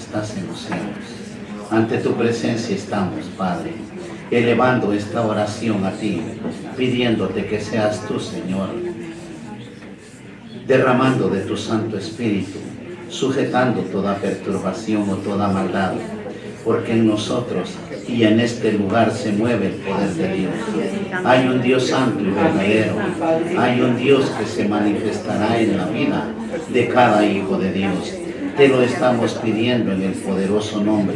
estás en los cielos. Ante tu presencia estamos, Padre, elevando esta oración a ti, pidiéndote que seas tú, Señor, derramando de tu Santo Espíritu, sujetando toda perturbación o toda maldad, porque en nosotros y en este lugar se mueve el poder de Dios. Hay un Dios santo y verdadero, hay un Dios que se manifestará en la vida de cada hijo de Dios. Te lo estamos pidiendo en el poderoso nombre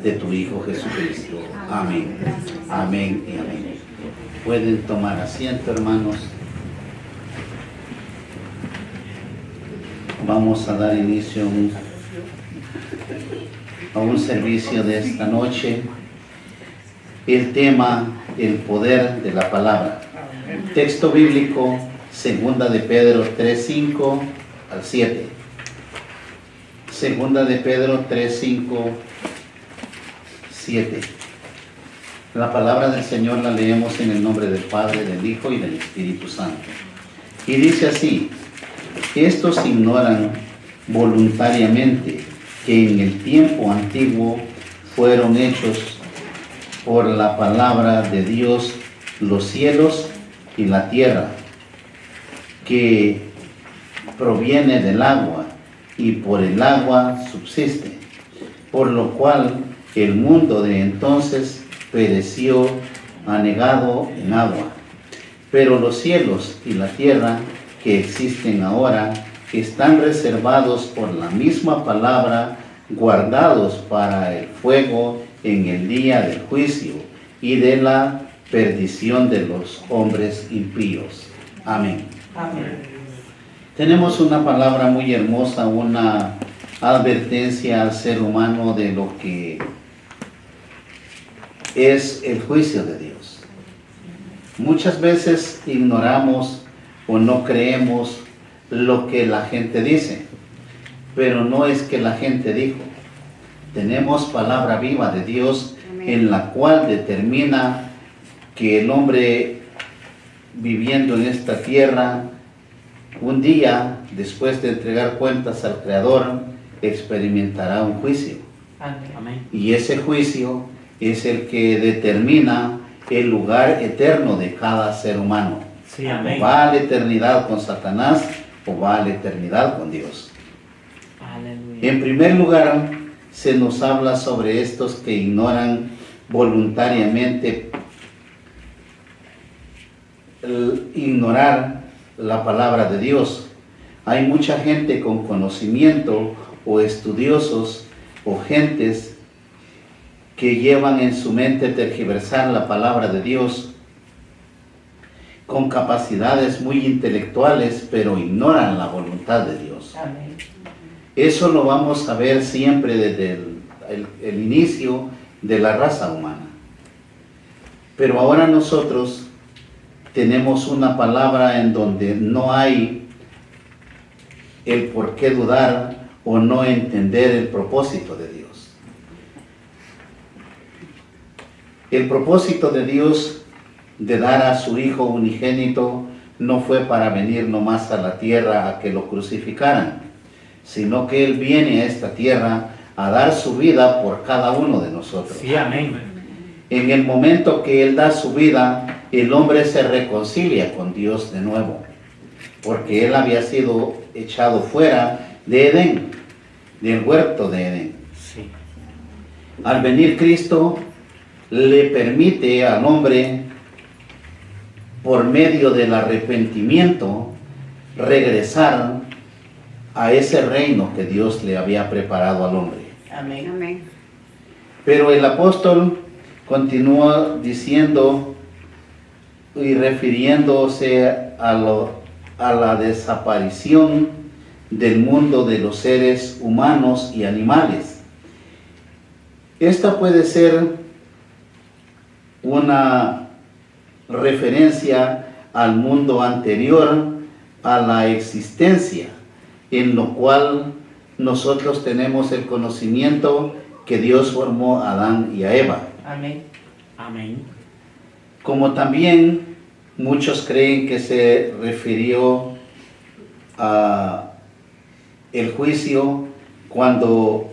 de tu Hijo Jesucristo. Amén. Amén y amén. Pueden tomar asiento, hermanos. Vamos a dar inicio a un servicio de esta noche. El tema, el poder de la palabra. Texto bíblico, 2 de Pedro 3:5 al 7. 2 de Pedro 3:5, 7. La palabra del Señor la leemos en el nombre del Padre, del Hijo y del Espíritu Santo. Y dice así: estos ignoran voluntariamente que en el tiempo antiguo fueron hechos por la palabra de Dios los cielos y la tierra, que proviene del agua y por el agua subsiste, por lo cual el mundo de entonces pereció anegado en agua. Pero los cielos y la tierra que existen ahora están reservados por la misma palabra, guardados para el fuego en el día del juicio y de la perdición de los hombres impíos. Amén. Amén. Tenemos una palabra muy hermosa, una advertencia al ser humano de lo que es el juicio de Dios. Muchas veces ignoramos o no creemos lo que la gente dice, pero no es que la gente dijo. Tenemos palabra viva de Dios en la cual determina que el hombre viviendo en esta tierra, un día, después de entregar cuentas al Creador, experimentará un juicio. Amén. Y ese juicio es el que determina el lugar eterno de cada ser humano. Sí, amén. ¿Va a la eternidad con Satanás o va a la eternidad con Dios? Aleluya. En primer lugar, se nos habla sobre estos que ignoran voluntariamente ignorar la palabra de Dios. Hay mucha gente con conocimiento o estudiosos o gentes que llevan en su mente tergiversar la palabra de Dios con capacidades muy intelectuales, pero ignoran la voluntad de Dios. Amén. Eso lo vamos a ver siempre desde el inicio de la raza humana. Pero ahora nosotros tenemos una palabra en donde no hay el por qué dudar o no entender el propósito de Dios. El propósito de Dios de dar a su Hijo unigénito no fue para venir nomás a la tierra a que lo crucificaran, sino que Él viene a esta tierra a dar su vida por cada uno de nosotros. Sí, amén. En el momento que Él da su vida, el hombre se reconcilia con Dios de nuevo, porque Él había sido echado fuera de Edén, del huerto de Edén. Sí. Al venir Cristo, le permite al hombre, por medio del arrepentimiento, regresar a ese reino que Dios le había preparado al hombre. Amén. Amén. Pero el apóstol continúa diciendo y refiriéndose a la desaparición del mundo de los seres humanos y animales. Esta puede ser una referencia al mundo anterior a la existencia, en lo cual nosotros tenemos el conocimiento que Dios formó a Adán y a Eva. Amén. Amén. Como también muchos creen que se refirió a el juicio cuando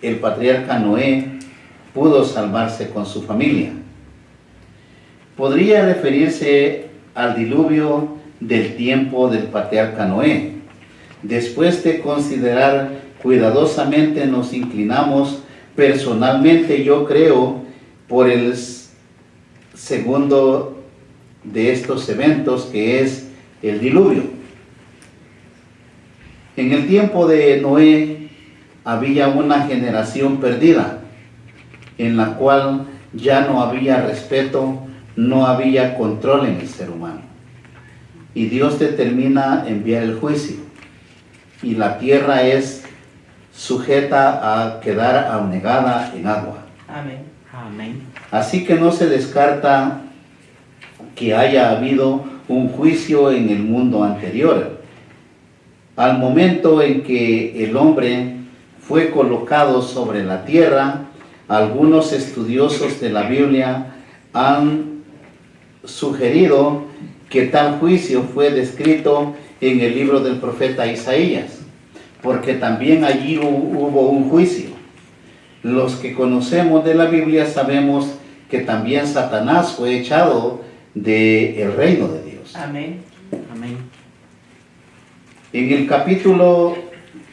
el patriarca Noé pudo salvarse con su familia. Podría referirse al diluvio del tiempo del patriarca Noé. Después de considerar cuidadosamente, nos inclinamos personalmente, yo creo, por el segundo de estos eventos, que es el diluvio. En el tiempo de Noé había una generación perdida, en la cual ya no había respeto, no había control en el ser humano. Y Dios determina enviar el juicio. Y la tierra es sujeta a quedar anegada en agua. Amén. Amén. Así que no se descarta que haya habido un juicio en el mundo anterior. Al momento en que el hombre fue colocado sobre la tierra, algunos estudiosos de la Biblia han sugerido que tal juicio fue descrito en el libro del profeta Isaías, porque también allí hubo un juicio. Los que conocemos de la Biblia sabemos que también Satanás fue echado del reino de Dios. Amén. Amén. En el capítulo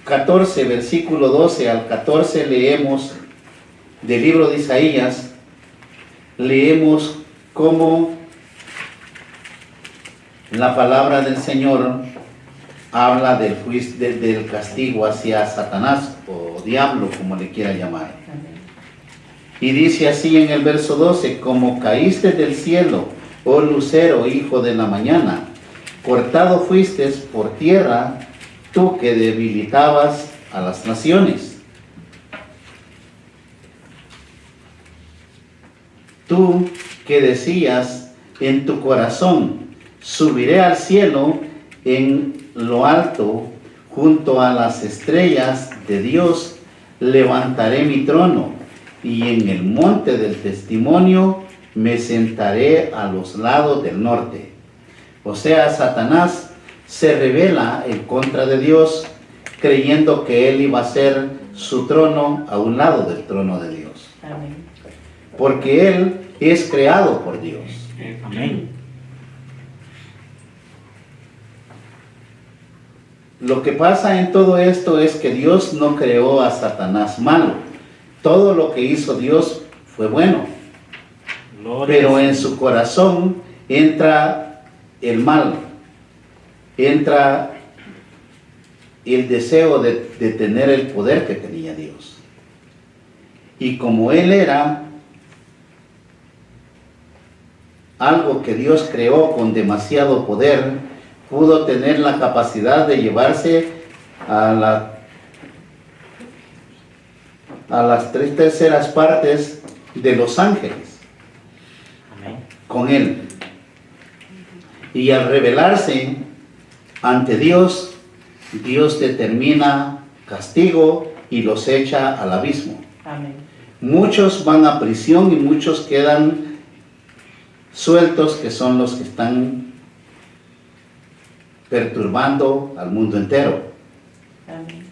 14, versículo 12 al 14, leemos del libro de Isaías, leemos cómo la palabra del Señor habla del juicio, del castigo hacia Satanás o diablo, como le quiera llamar. Amén. Y dice así en el verso 12: como caíste del cielo, oh lucero, hijo de la mañana, cortado fuiste por tierra, tú que debilitabas a las naciones. Tú que decías en tu corazón: subiré al cielo, en lo alto, junto a las estrellas de Dios, levantaré mi trono, y en el monte del testimonio me sentaré a los lados del norte. O sea, Satanás se rebela en contra de Dios, creyendo que él iba a ser su trono a un lado del trono de Dios. Amén. Porque él es creado por Dios. Amén. Lo que pasa en todo esto es que Dios no creó a Satanás malo. Todo lo que hizo Dios fue bueno. Gloria Pero al en Señor. su corazón entra el mal. Entra el deseo de tener el poder que tenía Dios. Y como él era algo que Dios creó con demasiado poder, pudo tener la capacidad de llevarse a las 3/3 partes de los ángeles Amén. con él. Y al rebelarse ante Dios, Dios determina castigo y los echa al abismo. Amén. Muchos van a prisión y muchos quedan sueltos, que son los que están perturbando al mundo entero. Amén.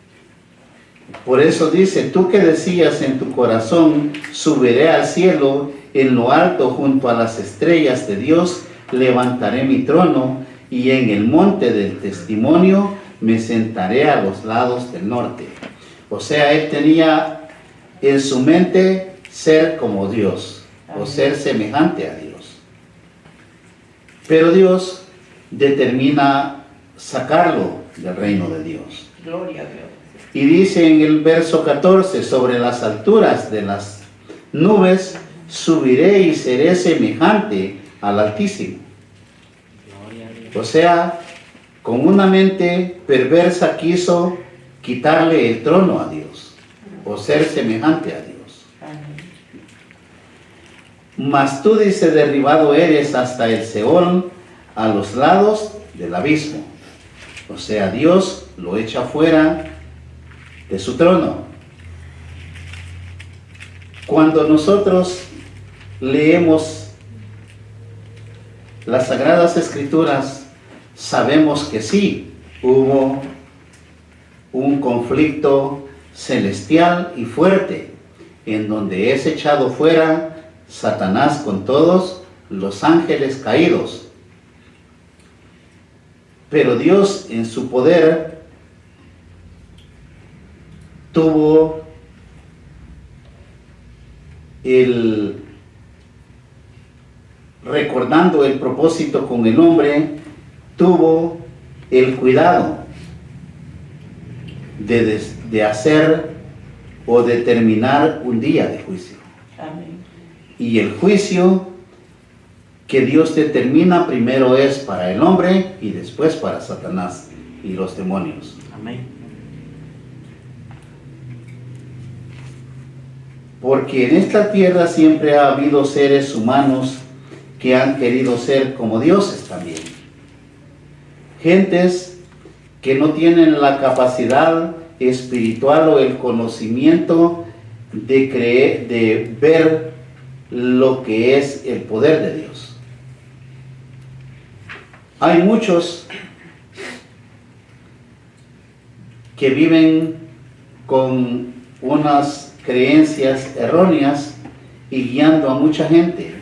Por eso dice: tú que decías en tu corazón, subiré al cielo, en lo alto junto a las estrellas de Dios, levantaré mi trono, y en el monte del testimonio me sentaré a los lados del norte. O sea, él tenía en su mente ser como Dios, o ser semejante a Dios. Pero Dios determina sacarlo del reino de Dios. Gloria a Dios. Y dice en el verso 14: sobre las alturas de las nubes subiré y seré semejante al Altísimo. Gloria a Dios. O sea, con una mente perversa quiso quitarle el trono a Dios, o ser semejante a Dios. Amén. Mas tú, dice, derribado eres hasta el Seol, a los lados del abismo. O sea, Dios lo echa fuera de su trono. Cuando nosotros leemos las Sagradas Escrituras, sabemos que sí, hubo un conflicto celestial y fuerte, en donde es echado fuera Satanás con todos los ángeles caídos. Pero Dios en su poder tuvo recordando el propósito con el hombre, tuvo el cuidado de hacer o determinar un día de juicio. Amén. Y el juicio que Dios determina primero es para el hombre y después para Satanás y los demonios. Amén. Porque en esta tierra siempre ha habido seres humanos que han querido ser como dioses también. Gentes que no tienen la capacidad espiritual o el conocimiento de creer, de ver lo que es el poder de Dios. Hay muchos que viven con unas creencias erróneas y guiando a mucha gente.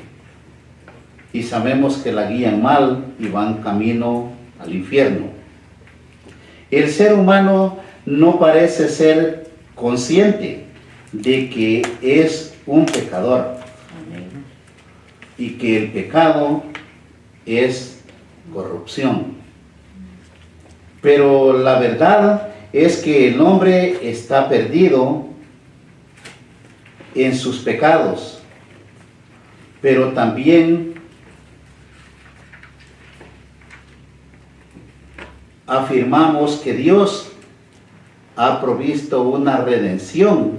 Y sabemos que la guían mal y van camino al infierno. El ser humano no parece ser consciente de que es un pecador. Amén. Y que el pecado es corrupción. Pero la verdad es que el hombre está perdido en sus pecados, pero también afirmamos que Dios ha provisto una redención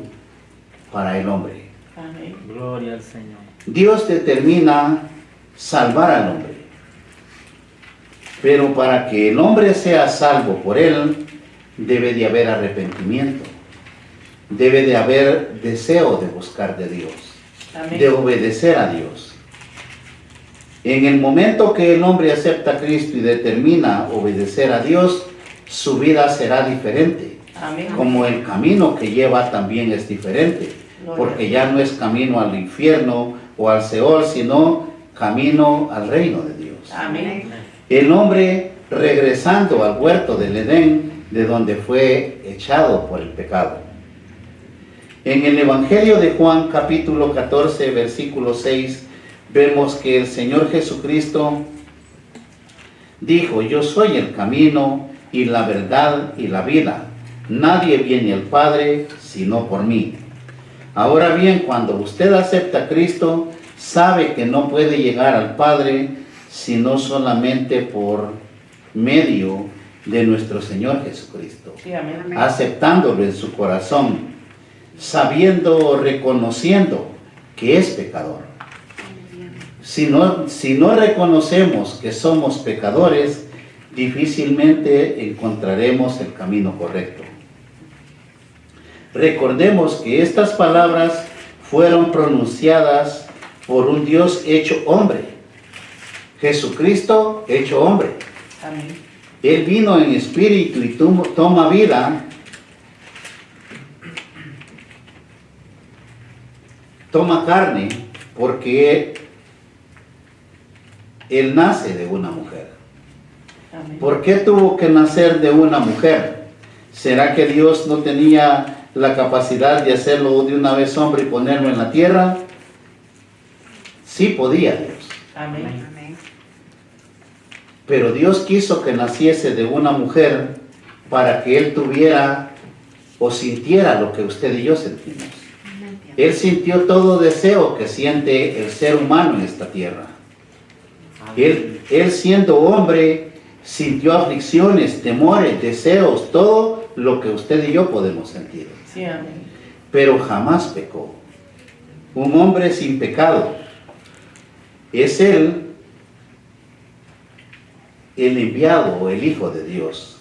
para el hombre. Amén. Gloria al Señor. Dios determina salvar al hombre, pero para que el hombre sea salvo por él, debe de haber arrepentimiento, debe de haber deseo de buscar de Dios, Amén. de obedecer a Dios. En el momento que el hombre acepta a Cristo y determina obedecer a Dios, su vida será diferente, Amén. como el camino que lleva también es diferente, porque ya no es camino al infierno o al Seol, sino camino al reino de Dios. Amén. El hombre regresando al huerto del Edén, de donde fue echado por el pecado. En el Evangelio de Juan, capítulo 14, versículo 6, vemos que el Señor Jesucristo dijo: yo soy el camino y la verdad y la vida. Nadie viene al Padre sino por mí. Ahora bien, cuando usted acepta a Cristo, sabe que no puede llegar al Padre sino solamente por medio de nuestro Señor Jesucristo. Sí, amén. Aceptándolo en su corazón, sabiendo, reconociendo que es pecador. Si no reconocemos que somos pecadores, difícilmente encontraremos el camino correcto. Recordemos que estas palabras fueron pronunciadas por un Dios hecho hombre. Jesucristo hecho hombre. Amén. Él vino en espíritu y toma vida, toma carne, porque Él nace de una mujer. Amén. ¿Por qué tuvo que nacer de una mujer? ¿Será que Dios no tenía la capacidad de hacerlo de una vez hombre y ponerlo en la tierra? Sí podía Dios. Amén. Pero Dios quiso que naciese de una mujer para que Él tuviera o sintiera lo que usted y yo sentimos. Él sintió todo deseo que siente el ser humano en esta tierra. Él siendo hombre, sintió aflicciones, temores, deseos, todo lo que usted y yo podemos sentir. Sí, amén. Pero jamás pecó. Un hombre sin pecado. Es Él el enviado o el Hijo de Dios.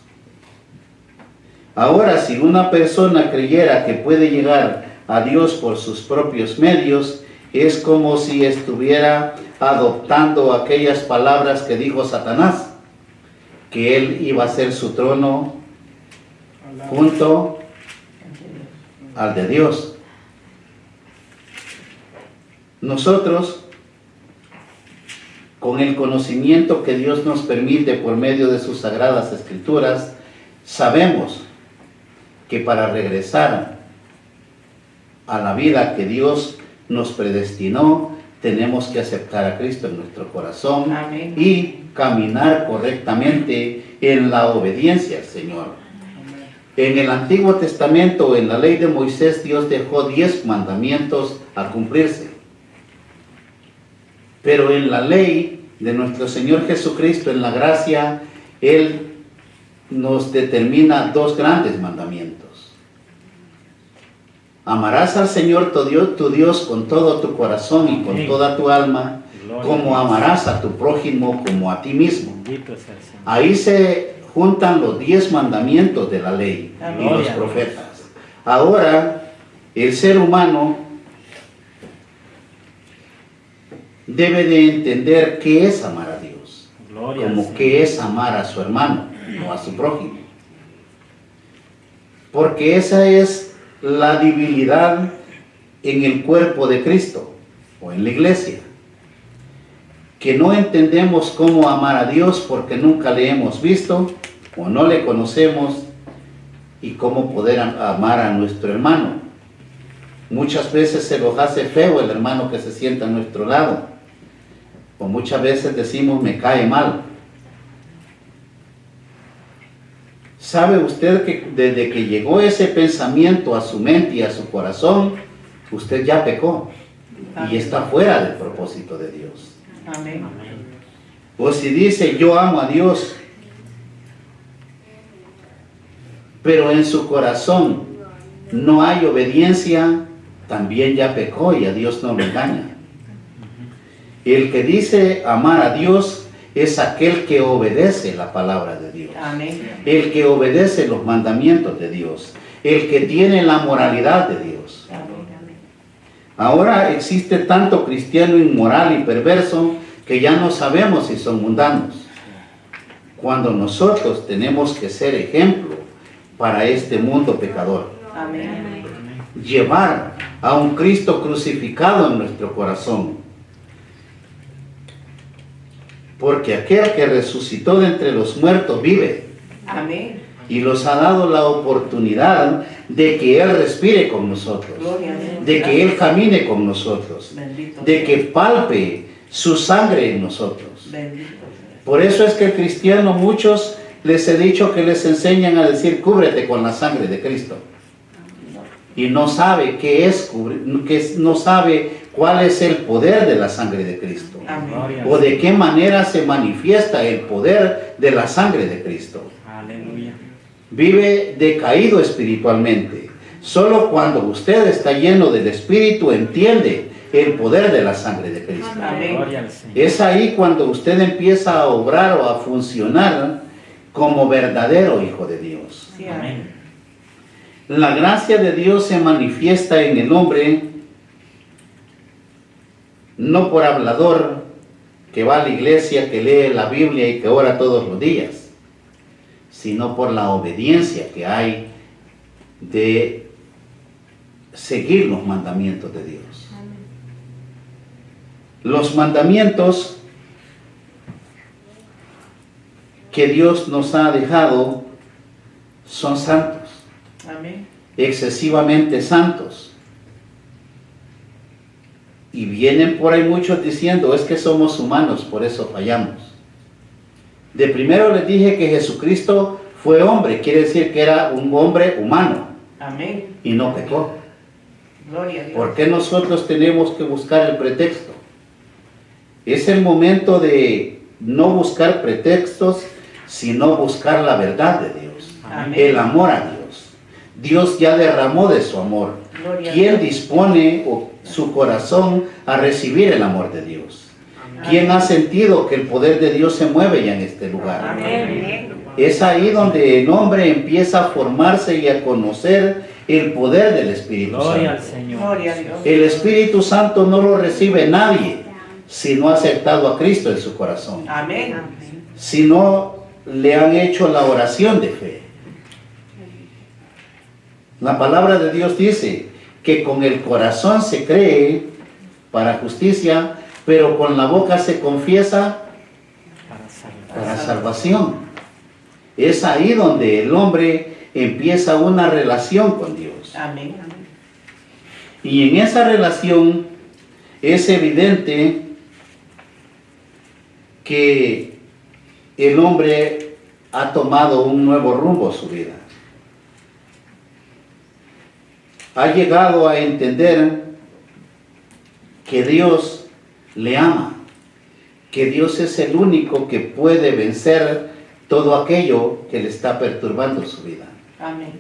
Ahora, si una persona creyera que puede llegar a Dios por sus propios medios, es como si estuviera adoptando aquellas palabras que dijo Satanás, que él iba a ser su trono junto al de Dios. Nosotros, con el conocimiento que Dios nos permite por medio de sus sagradas escrituras, sabemos que para regresar a la vida que Dios nos predestinó, tenemos que aceptar a Cristo en nuestro corazón. Amén. Y caminar correctamente en la obediencia al Señor. En el Antiguo Testamento, en la ley de Moisés, Dios dejó 10 mandamientos a cumplirse. Pero en la ley de nuestro Señor Jesucristo, en la gracia, Él nos determina 2 grandes mandamientos. Amarás al Señor tu Dios con todo tu corazón y con toda tu alma, como amarás a tu prójimo como a ti mismo. Bendito sea el Señor. Ahí se juntan los 10 mandamientos de la ley y los Gloria a profetas. Ahora, el ser humano debe de entender qué es amar a Dios, Gloria al como Señor. qué es amar a su hermano o a su prójimo. Porque esa es la debilidad en el cuerpo de Cristo o en la iglesia. Que no entendemos cómo amar a Dios porque nunca le hemos visto o no le conocemos, y cómo poder amar a nuestro hermano. Muchas veces se nos hace feo el hermano que se sienta a nuestro lado, o muchas veces decimos me cae mal. ¿Sabe usted que desde que llegó ese pensamiento a su mente y a su corazón, usted ya pecó y está fuera del propósito de Dios? Amén. Amén. O si dice yo amo a Dios, pero en su corazón no hay obediencia, también ya pecó y a Dios no lo engaña. El que dice amar a Dios es aquel que obedece la palabra de Dios. Amén. El que obedece los mandamientos de Dios. El que tiene la moralidad de Dios. Amén. Ahora existe tanto cristiano inmoral y perverso que ya no sabemos si son mundanos, cuando nosotros tenemos que ser ejemplo para este mundo pecador. Amén. Llevar a un Cristo crucificado en nuestro corazón. Porque aquel que resucitó de entre los muertos vive Amén. y nos ha dado la oportunidad de que Él respire con nosotros, Gloria a Dios. de que Él camine con nosotros, Bendito de sea. que palpe su sangre en nosotros. Bendito sea. Por eso es que el cristiano, muchos les he dicho que les enseñan a decir cúbrete con la sangre de Cristo. Y no sabe qué es no sabe cuál es el poder de la sangre de Cristo. Amén. Gloria O al de Señor. qué manera se manifiesta el poder de la sangre de Cristo. Aleluya. Vive decaído espiritualmente. Solo cuando usted está lleno del Espíritu entiende el poder de la sangre de Cristo. Amén. Gloria al Señor. Es ahí cuando usted empieza a obrar o a funcionar como verdadero hijo de Dios. Sí, amén. Amén. La gracia de Dios se manifiesta en el hombre no por hablador que va a la iglesia, que lee la Biblia y que ora todos los días, sino por la obediencia que hay de seguir los mandamientos de Dios. Los mandamientos que Dios nos ha dejado son santos, Amén. excesivamente santos. Y vienen por ahí muchos diciendo, es que somos humanos, por eso fallamos. De primero les dije que Jesucristo fue hombre, quiere decir que era un hombre humano Amén. y no pecó. Gloria a Dios. ¿Por qué nosotros tenemos que buscar el pretexto? Es el momento de no buscar pretextos, sino buscar la verdad de Dios, Amén. el amor a Dios. Dios ya derramó de su amor. Gloria a ¿Quién Dios. dispone su corazón a recibir el amor de Dios? ¿Quién ha sentido que el poder de Dios se mueve ya en este lugar? Amén. Es ahí donde el hombre empieza a formarse y a conocer el poder del Espíritu Gloria al Santo. Señor. Gloria a Dios. El Espíritu Santo no lo recibe nadie si no ha aceptado a Cristo en su corazón, Amén. si no le han hecho la oración de fe. La palabra de Dios dice que con el corazón se cree para justicia, pero con la boca se confiesa para salvación. Es ahí donde el hombre empieza una relación con Dios. Amén. Y en esa relación es evidente que el hombre ha tomado un nuevo rumbo a su vida. Ha llegado a entender que Dios le ama, que Dios es el único que puede vencer todo aquello que le está perturbando su vida. Amén.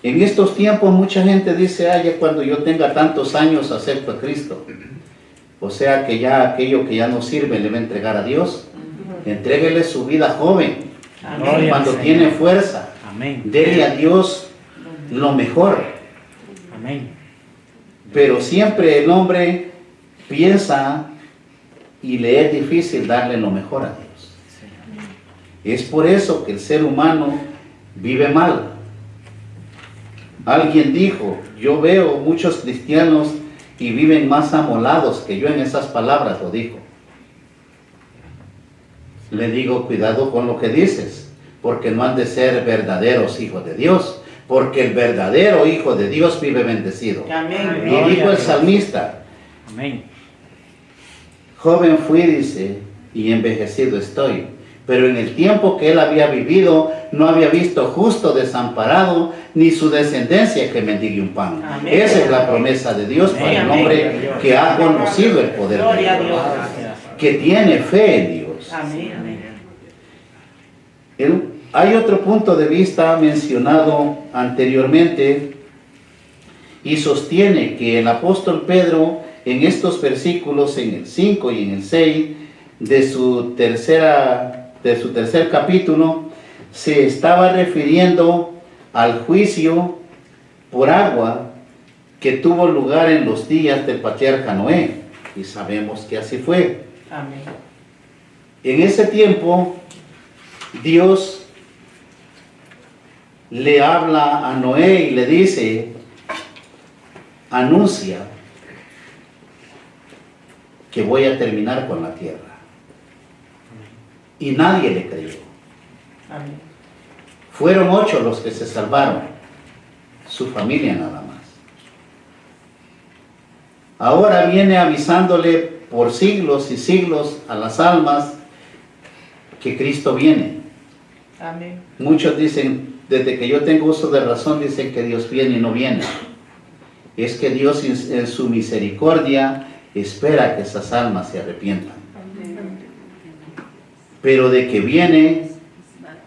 En estos tiempos mucha gente dice, ya cuando yo tenga tantos años acepto a Cristo. O sea que ya aquello que ya no sirve le va a entregar a Dios. Entréguele su vida joven, Amén. cuando Señor. tiene fuerza. Amén. Dele a Dios lo mejor. Amén. Pero siempre el hombre piensa y le es difícil darle lo mejor a Dios. Es por eso que el ser humano vive mal. Alguien dijo, yo veo muchos cristianos y viven más amolados que yo. En esas palabras lo dijo. Le digo, cuidado con lo que dices, porque no han de ser verdaderos hijos de Dios, porque el verdadero hijo de Dios vive bendecido. Amén. Y dijo el salmista, Amén. joven fui, dice, y envejecido estoy. Pero en el tiempo que él había vivido, no había visto justo desamparado, ni su descendencia que mendigue un pan. Amén. Esa es la promesa de Dios para el Amén. hombre que ha conocido el poder de Gloria a Dios, Dios. que tiene fe en Dios. Amén. Hay otro punto de vista mencionado anteriormente y sostiene que el apóstol Pedro en estos versículos, en el 5 y en el 6 de su tercer capítulo, se estaba refiriendo al juicio por agua que tuvo lugar en los días del patriarca Noé, y sabemos que así fue. Amén. En ese tiempo, Dios le habla a Noé y le dice, anuncia que voy a terminar con la tierra. Y nadie le creyó. Amén. Fueron 8 los que se salvaron, su familia nada más. Ahora viene avisándole por siglos y siglos a las almas que Cristo viene. Amén. Muchos dicen, desde que yo tengo uso de razón, dicen que Dios viene y no viene. Es que Dios en su misericordia espera que esas almas se arrepientan. Pero de que viene,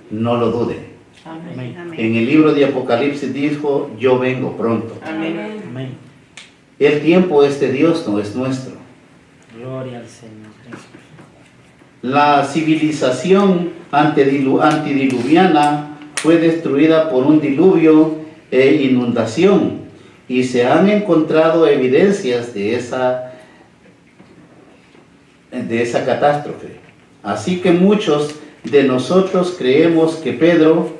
no lo dude. Amén. En el libro de Apocalipsis dijo, yo vengo pronto. Amén. Amén. El tiempo es de Dios, no es nuestro. Gloria al Señor Jesús. La civilización antediluviana fue destruida por un diluvio e inundación, y se han encontrado evidencias de esa catástrofe. Así que muchos de nosotros creemos que Pedro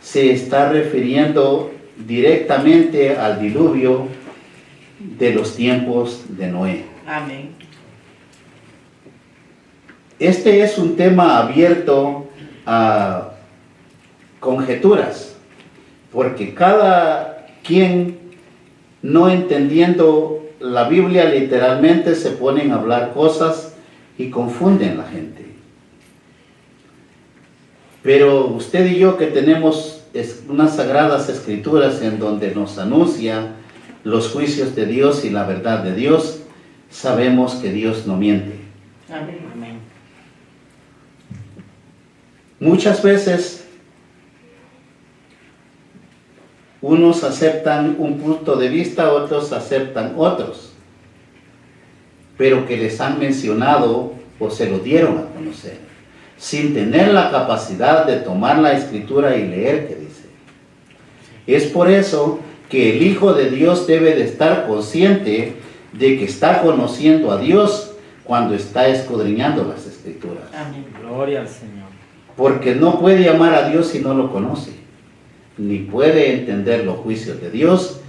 se está refiriendo directamente al diluvio de los tiempos de Noé. Amén. Este es un tema abierto a conjeturas, porque cada quien, no entendiendo la Biblia literalmente, se ponen a hablar cosas y confunden a la gente. Pero usted y yo, que tenemos unas sagradas escrituras en donde nos anuncia los juicios de Dios y la verdad de Dios, sabemos que Dios no miente. Amén. Amén. Muchas veces unos aceptan un punto de vista, otros aceptan otros, pero que les han mencionado o se lo dieron a conocer, sin tener la capacidad de tomar la escritura y leer qué dice. Es por eso que el Hijo de Dios debe de estar consciente de que está conociendo a Dios cuando está escudriñando las escrituras. Amén. Gloria al Señor. Porque no puede amar a Dios si no lo conoce. ni puede entender los juicios de Dios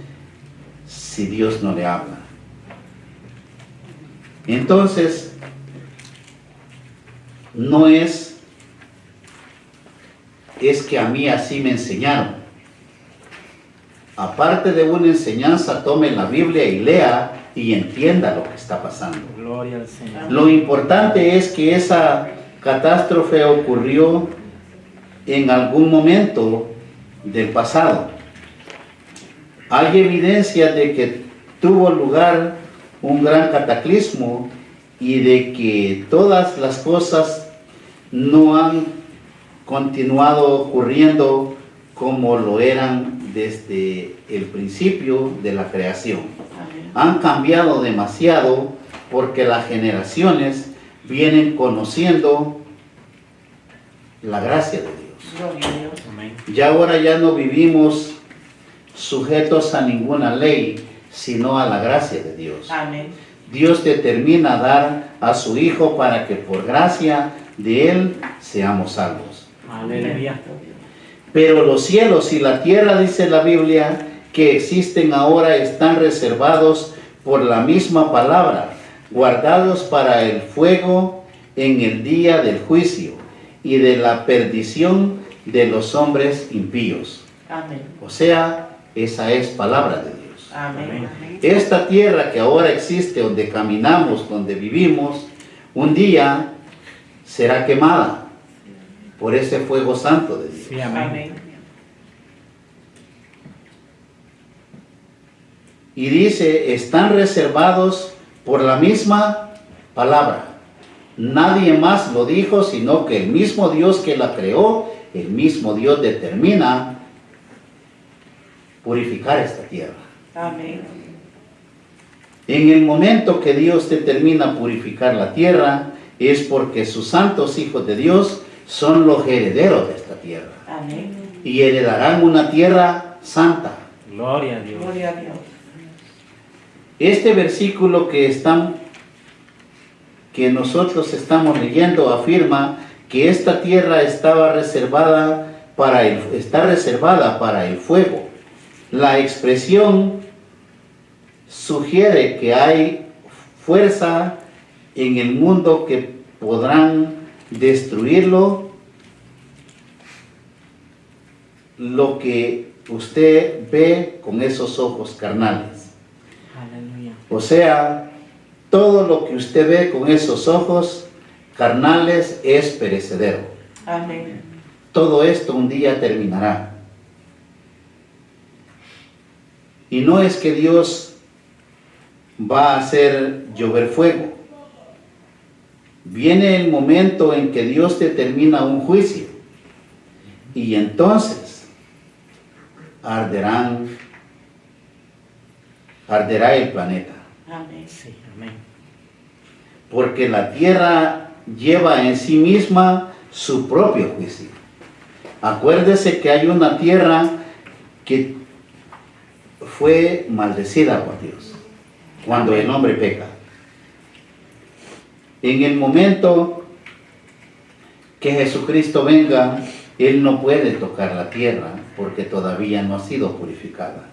si Dios no le habla. Entonces, no es que a mí así me enseñaron. Aparte de una enseñanza, tome la Biblia y lea y entienda lo que está pasando. Gloria al Señor. Lo importante es que esa catástrofe ocurrió en algún momento del pasado. Hay evidencia de que tuvo lugar un gran cataclismo y de que todas las cosas no han continuado ocurriendo como lo eran desde el principio de la creación. Amén. Han cambiado demasiado porque las generaciones vienen conociendo la gracia de Dios. Gloria a Dios. Amén. Ya ahora ya no vivimos sujetos a ninguna ley, sino a la gracia de Dios. Amén. Dios determina dar a su Hijo para que por gracia de Él seamos salvos. Aleluya. Pero los cielos y la tierra, dice la Biblia, que existen ahora están reservados por la misma palabra, guardados para el fuego en el día del juicio y de la perdición de los hombres impíos. Amén. O sea, esa es palabra de Dios. Amén. Esta tierra que ahora existe, donde caminamos, donde vivimos, un día será quemada por ese fuego santo de Dios. Sí, amén. Amén. Y dice, están reservados por la misma palabra. Nadie más lo dijo, sino que el mismo Dios que la creó, el mismo Dios determina purificar esta tierra. Amén. En el momento que Dios determina purificar la tierra, es porque sus santos hijos de Dios son los herederos de esta tierra. Amén. Y heredarán una tierra santa. Gloria a Dios. Gloria a Dios. Este versículo que nosotros estamos leyendo afirma que esta tierra está reservada para el fuego. La expresión sugiere que hay fuerza en el mundo que podrán destruirlo, lo que usted ve con esos ojos carnales. Aleluya. O sea, todo lo que usted ve con esos ojos carnales es perecedero. Amén. Todo esto un día terminará. Y no es que Dios va a hacer llover fuego. Viene el momento en que Dios determina un juicio. Y entonces arderá el planeta. Amén. Sí, amén. Porque la tierra lleva en sí misma su propio juicio. Acuérdese que hay una tierra que fue maldecida por Dios cuando el hombre peca. En el momento que Jesucristo venga, Él no puede tocar la tierra porque todavía no ha sido purificada.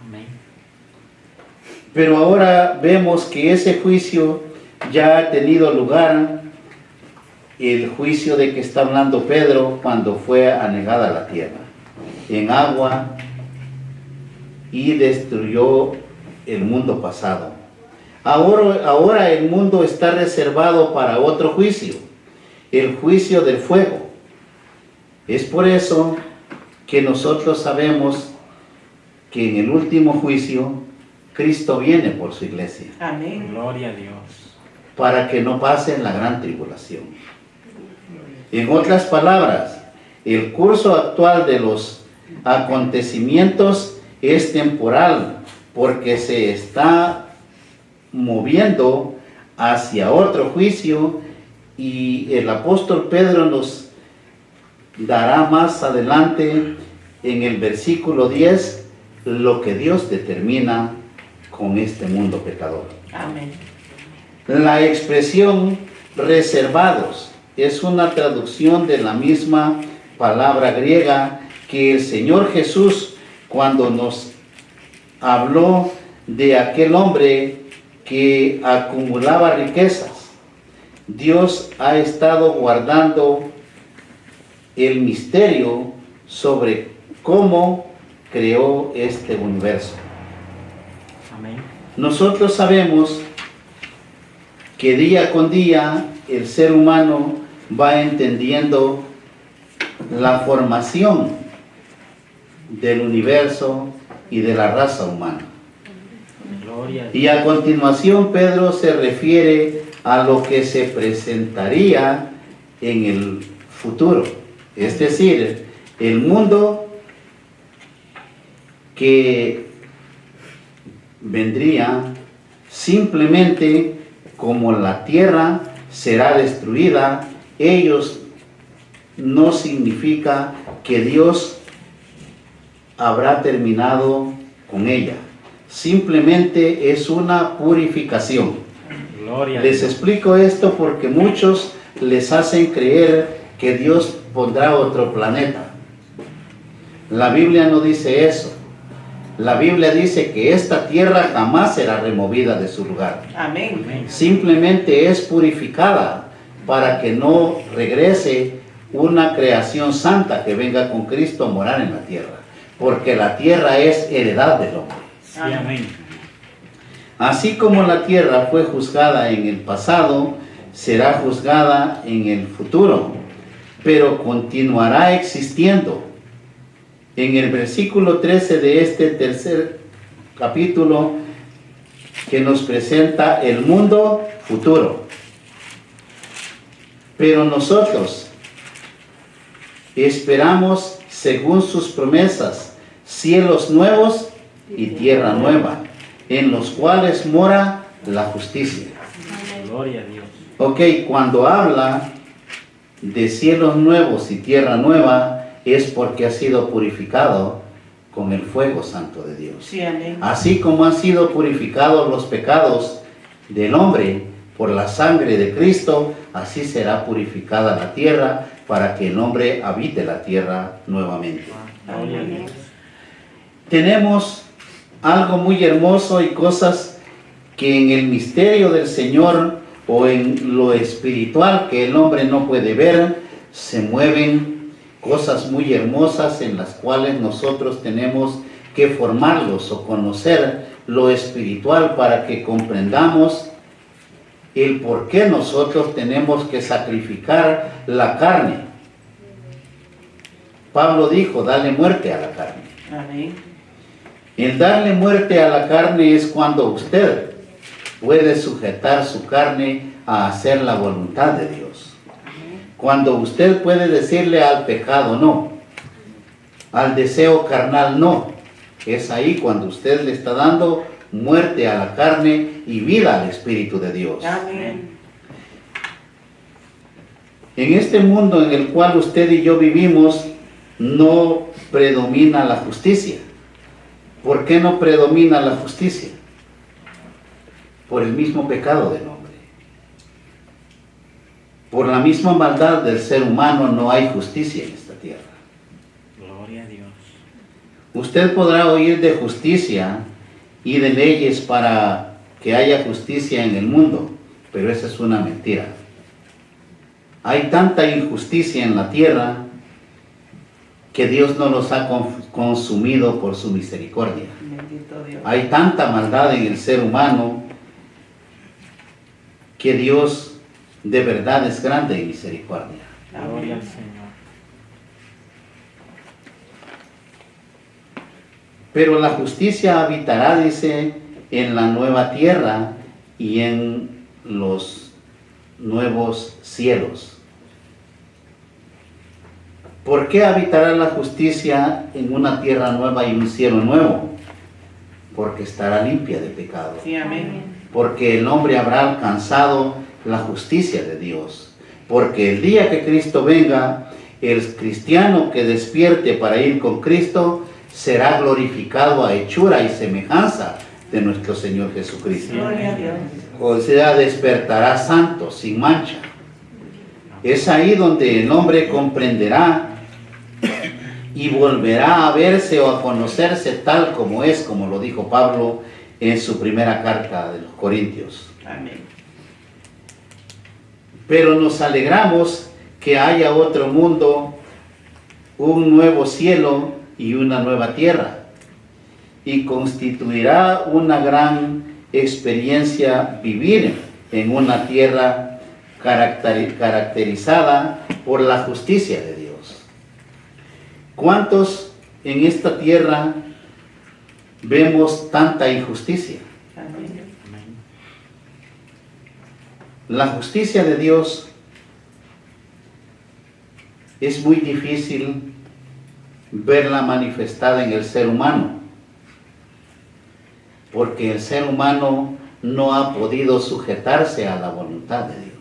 Amén. Pero ahora vemos que ese juicio ya ha tenido lugar, el juicio de que está hablando Pedro cuando fue anegada la tierra en agua y destruyó el mundo pasado. Ahora el mundo está reservado para otro juicio, el juicio del fuego. Es por eso que nosotros sabemos que en el último juicio Cristo viene por su iglesia, Amén. Gloria a Dios. para que no pasen la gran tribulación. En otras palabras, el curso actual de los acontecimientos es temporal, porque se está moviendo hacia otro juicio, y el apóstol Pedro nos dará más adelante en el versículo 10 lo que Dios determina con este mundo pecador. Amén. La expresión reservados es una traducción de la misma palabra griega que el Señor Jesús, cuando nos habló de aquel hombre que acumulaba riquezas, Dios ha estado guardando el misterio sobre cómo creó este universo. Amén. Nosotros sabemos que día con día el ser humano va entendiendo la formación del universo y de la raza humana. Gloria a Dios. Y a continuación Pedro se refiere a lo que se presentaría en el futuro, es decir, el mundo que vendría simplemente como la tierra será destruida. Ellos no significa que Dios habrá terminado con ella, simplemente es una purificación. Gloria a Les Dios. explico esto porque muchos les hacen creer que Dios pondrá otro planeta. La Biblia no dice eso. La Biblia dice que esta tierra jamás será removida de su lugar. Amén. Amén. Simplemente es purificada para que no regrese una creación santa que venga con Cristo a morar en la tierra. Porque la tierra es heredad del hombre. Sí, amén. Así como la tierra fue juzgada en el pasado, será juzgada en el futuro, pero continuará existiendo. En el versículo 13 de este tercer capítulo que nos presenta el mundo futuro. Pero nosotros esperamos, según sus promesas, cielos nuevos y tierra nueva, en los cuales mora la justicia. Gloria a Dios. Ok, cuando habla de cielos nuevos y tierra nueva, es porque ha sido purificado con el fuego santo de Dios. Sí, amén. Así como han sido purificados los pecados del hombre por la sangre de Cristo, así será purificada la tierra para que el hombre habite la tierra nuevamente. Gloria a Dios. Tenemos algo muy hermoso y cosas que en el misterio del Señor o en lo espiritual que el hombre no puede ver, se mueven cosas muy hermosas en las cuales nosotros tenemos que formarlos o conocer lo espiritual para que comprendamos el por qué nosotros tenemos que sacrificar la carne. Pablo dijo, dale muerte a la carne. Amén. El darle muerte a la carne es cuando usted puede sujetar su carne a hacer la voluntad de Dios. Cuando usted puede decirle al pecado no, al deseo carnal no, es ahí cuando usted le está dando muerte a la carne y vida al Espíritu de Dios. Amén. En este mundo en el cual usted y yo vivimos, no predomina la justicia. ¿Por qué no predomina la justicia? Por el mismo pecado del hombre. Por la misma maldad del ser humano no hay justicia en esta tierra. Gloria a Dios. Usted podrá oír de justicia y de leyes para que haya justicia en el mundo, pero esa es una mentira. Hay tanta injusticia en la tierra que Dios no los ha consumido por su misericordia. Bendito Dios. Hay tanta maldad en el ser humano que Dios de verdad es grande en misericordia. Gloria Amén. al Señor. Pero la justicia habitará, dice, en la nueva tierra y en los nuevos cielos. ¿Por qué habitará la justicia en una tierra nueva y un cielo nuevo? Porque estará limpia de pecado. Sí, amén. Porque el hombre habrá alcanzado la justicia de Dios. Porque el día que Cristo venga, el cristiano que despierte para ir con Cristo será glorificado a hechura y semejanza de nuestro Señor Jesucristo. Gloria a Dios. O sea, despertará santo, sin mancha. Es ahí donde el hombre comprenderá y volverá a verse o a conocerse tal como es, como lo dijo Pablo en su primera carta de los Corintios. Amén. Pero nos alegramos que haya otro mundo, un nuevo cielo y una nueva tierra, y constituirá una gran experiencia vivir en una tierra caracterizada por la justicia de Dios. ¿Cuántos en esta tierra vemos tanta injusticia? Amén. Amén. La justicia de Dios es muy difícil verla manifestada en el ser humano, porque el ser humano no ha podido sujetarse a la voluntad de Dios.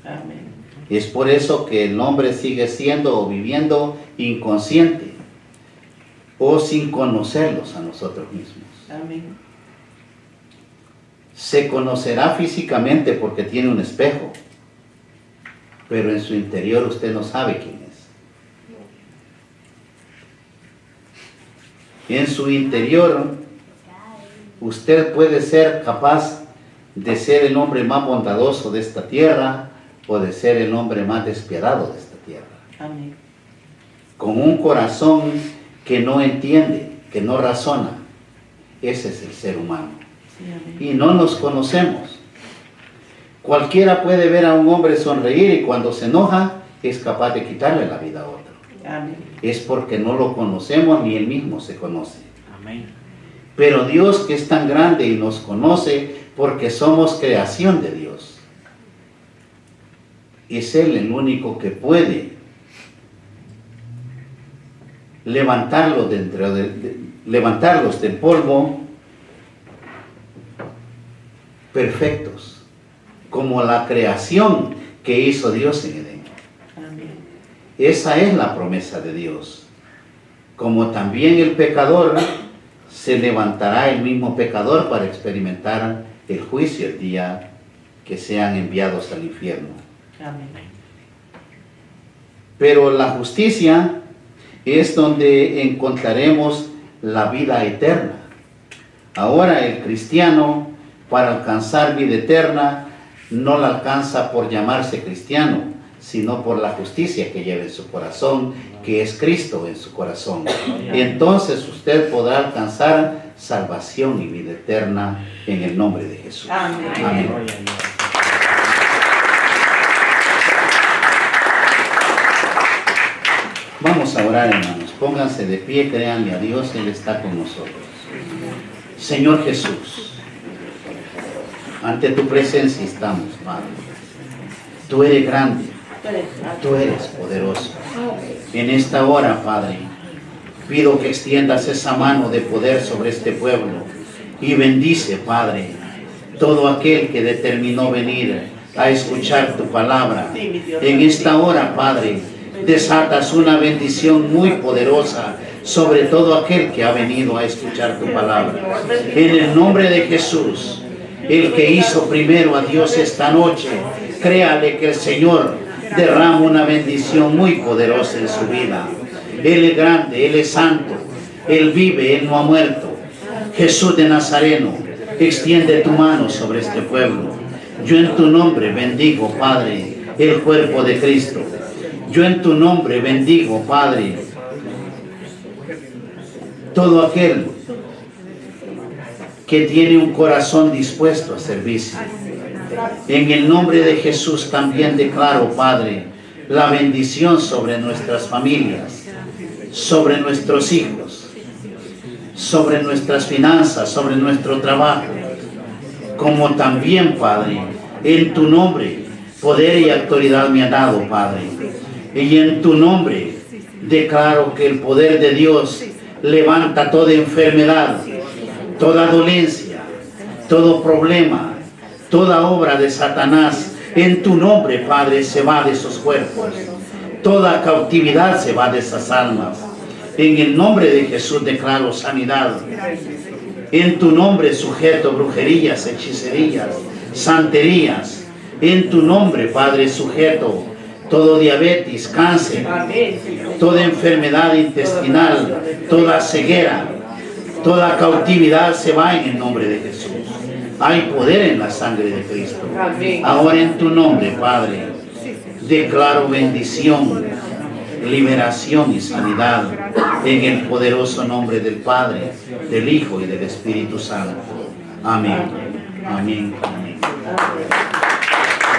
Amén. Es por eso que el hombre sigue siendo o viviendo inconsciente o sin conocerlos a nosotros mismos. Amén. Se conocerá físicamente porque tiene un espejo, pero en su interior usted no sabe quién es. En su interior usted puede ser capaz de ser el hombre más bondadoso de esta tierra o de ser el hombre más despiadado de esta tierra. Amén. Con un corazón que no entiende, que no razona. Ese es el ser humano. Sí, amén. Y no nos conocemos. Cualquiera puede ver a un hombre sonreír y cuando se enoja es capaz de quitarle la vida a otro. Amén. Es porque no lo conocemos ni él mismo se conoce. Amén. Pero Dios, que es tan grande y nos conoce porque somos creación de Dios, es Él el único que puede levantarlos levantarlos del polvo perfectos, como la creación que hizo Dios en Edén. Amén. Esa es la promesa de Dios. Como también el pecador, se levantará el mismo pecador para experimentar el juicio el día que sean enviados al infierno. Amén. Pero la justicia es donde encontraremos la vida eterna. Ahora el cristiano, para alcanzar vida eterna, no la alcanza por llamarse cristiano, sino por la justicia que lleva en su corazón, que es Cristo en su corazón. Entonces usted podrá alcanzar salvación y vida eterna en el nombre de Jesús. Amén. Amén. Gloria a Dios. Vamos a orar, hermanos. Pónganse de pie, créanle a Dios, Él está con nosotros. Señor Jesús, ante tu presencia estamos, Padre. Tú eres grande, tú eres poderoso. En esta hora, Padre, pido que extiendas esa mano de poder sobre este pueblo y bendice, Padre, todo aquel que determinó venir a escuchar tu palabra. En esta hora, Padre, desatas una bendición muy poderosa sobre todo aquel que ha venido a escuchar tu palabra. En el nombre de Jesús, el que hizo primero a Dios esta noche, créale que el Señor derrama una bendición muy poderosa en su vida. Él es grande, Él es santo, Él vive, Él no ha muerto. Jesús de Nazareno, extiende tu mano sobre este pueblo. Yo en tu nombre bendigo, Padre, el cuerpo de Cristo. Yo en tu nombre bendigo, Padre, todo aquel que tiene un corazón dispuesto a servirse. En el nombre de Jesús también declaro, Padre, la bendición sobre nuestras familias, sobre nuestros hijos, sobre nuestras finanzas, sobre nuestro trabajo, como también, Padre, en tu nombre, poder y autoridad me ha dado, Padre. Y en tu nombre declaro que el poder de Dios levanta toda enfermedad, toda dolencia, todo problema, toda obra de Satanás. En tu nombre, Padre, se va de esos cuerpos. Toda cautividad se va de esas almas. En el nombre de Jesús declaro sanidad. En tu nombre sujeto brujerías, hechicerías, santerías. En tu nombre, Padre, sujeto todo diabetes, cáncer, toda enfermedad intestinal, toda ceguera, toda cautividad se va en el nombre de Jesús. Hay poder en la sangre de Cristo. Ahora en tu nombre, Padre, declaro bendición, liberación y sanidad en el poderoso nombre del Padre, del Hijo y del Espíritu Santo. Amén. Amén. Amén.